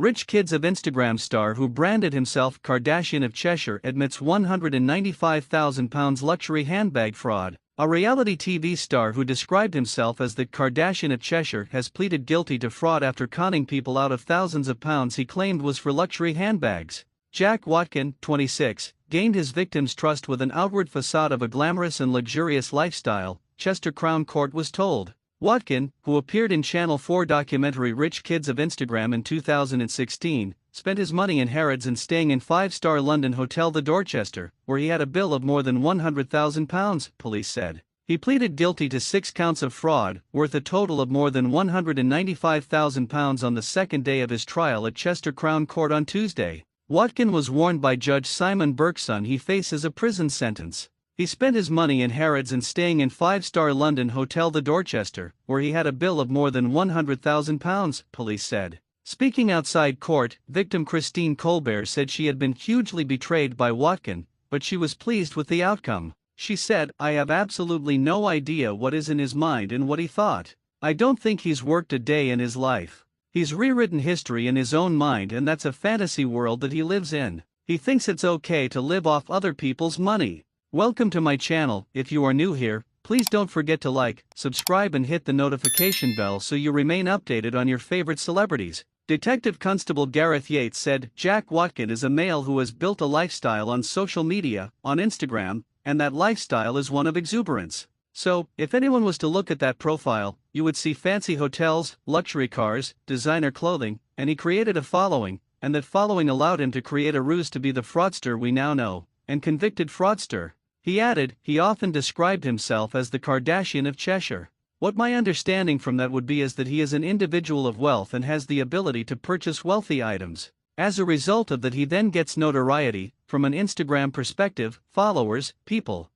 Rich kids of Instagram star who branded himself Kardashian of Cheshire admits £195,000 luxury handbag fraud. A reality TV star who described himself as the Kardashian of Cheshire has pleaded guilty to fraud after conning people out of thousands of pounds he claimed was for luxury handbags. Jack Watkin, 26, gained his victims' trust with an outward facade of a glamorous and luxurious lifestyle, Chester Crown Court was told. Watkin, who appeared in Channel 4 documentary Rich Kids of Instagram in 2016, spent his money in Harrods and staying in five-star London hotel the Dorchester, where he had a bill of more than £100,000, police said. He pleaded guilty to 6 counts of fraud, worth a total of more than £195,000 on the second day of his trial at Chester Crown Court on Tuesday. Watkin was warned by Judge Simon Berkson he faces a prison sentence. He spent his money in Harrods and staying in five-star London hotel the Dorchester, where he had a bill of more than £100,000, police said. Speaking outside court, victim Christine Colbert said she had been hugely betrayed by Watkin, but she was pleased with the outcome. She said, "I have absolutely no idea what is in his mind and what he thought. I don't think he's worked a day in his life. He's rewritten history in his own mind, and that's a fantasy world that he lives in. He thinks it's okay to live off other people's money." Welcome to my channel. If you are new here, please don't forget to like, subscribe and hit the notification bell so you remain updated on your favorite celebrities. Detective Constable Gareth Yates said Jack Watkin is a male who has built a lifestyle on social media, on Instagram, and that lifestyle is one of exuberance. So, if anyone was to look at that profile, you would see fancy hotels, luxury cars, designer clothing, and he created a following, and that following allowed him to create a ruse to be the fraudster we now know, and convicted fraudster. He added, he often described himself as the Kardashian of Cheshire. What my understanding from that would be is that he is an individual of wealth and has the ability to purchase wealthy items. As a result of that he then gets notoriety, from an Instagram perspective, followers, people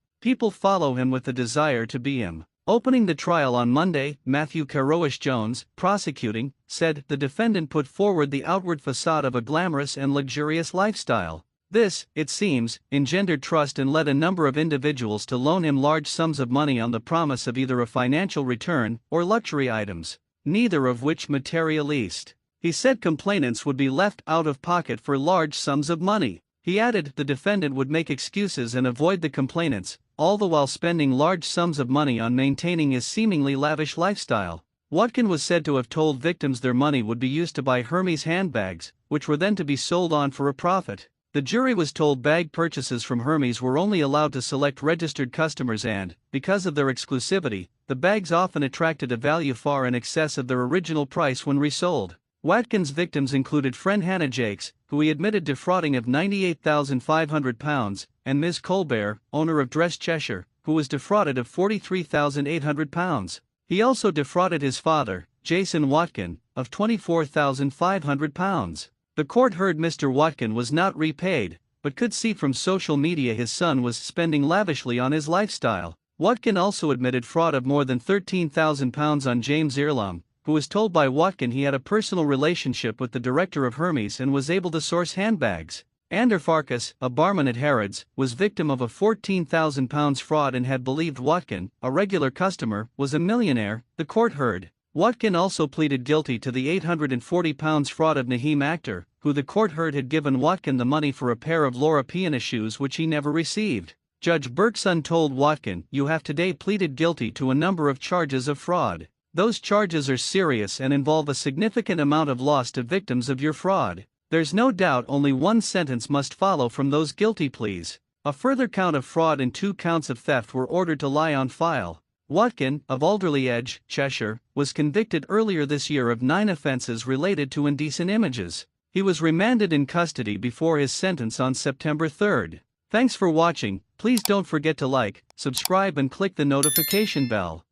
follow him with the desire to be him. Opening the trial on Monday, Matthew Caroish-Jones, prosecuting, said the defendant put forward the outward facade of a glamorous and luxurious lifestyle. This, it seems, engendered trust and led a number of individuals to loan him large sums of money on the promise of either a financial return or luxury items, neither of which materialized. He said complainants would be left out of pocket for large sums of money. He added the defendant would make excuses and avoid the complainants, all the while spending large sums of money on maintaining his seemingly lavish lifestyle. Watkin was said to have told victims their money would be used to buy Hermes handbags, which were then to be sold on for a profit. The jury was told bag purchases from Hermes were only allowed to select registered customers and, because of their exclusivity, the bags often attracted a value far in excess of their original price when resold. Watkin's victims included friend Hannah Jakes, who he admitted defrauding of £98,500, and Ms. Colbert, owner of Dress Cheshire, who was defrauded of £43,800. He also defrauded his father, Jason Watkin, of £24,500. The court heard Mr. Watkin was not repaid, but could see from social media his son was spending lavishly on his lifestyle. Watkin also admitted fraud of more than £13,000 on James Earlom, who was told by Watkin he had a personal relationship with the director of Hermes and was able to source handbags. Ander Farkas, a barman at Harrods, was victim of a £14,000 fraud and had believed Watkin, a regular customer, was a millionaire, the court heard. Watkin also pleaded guilty to the £840 fraud of Naheem Akhtar, who the court heard had given Watkin the money for a pair of Laura Piana shoes which he never received. Judge Berkson told Watkin, "You have today pleaded guilty to a number of charges of fraud. Those charges are serious and involve a significant amount of loss to victims of your fraud. There's no doubt only one sentence must follow from those guilty pleas." A further count of fraud and 2 counts of theft were ordered to lie on file. Watkin, of Alderley Edge, Cheshire, was convicted earlier this year of 9 offences related to indecent images. He was remanded in custody before his sentence on September 3. Thanks for watching. Please don't forget to like, subscribe and click the notification bell.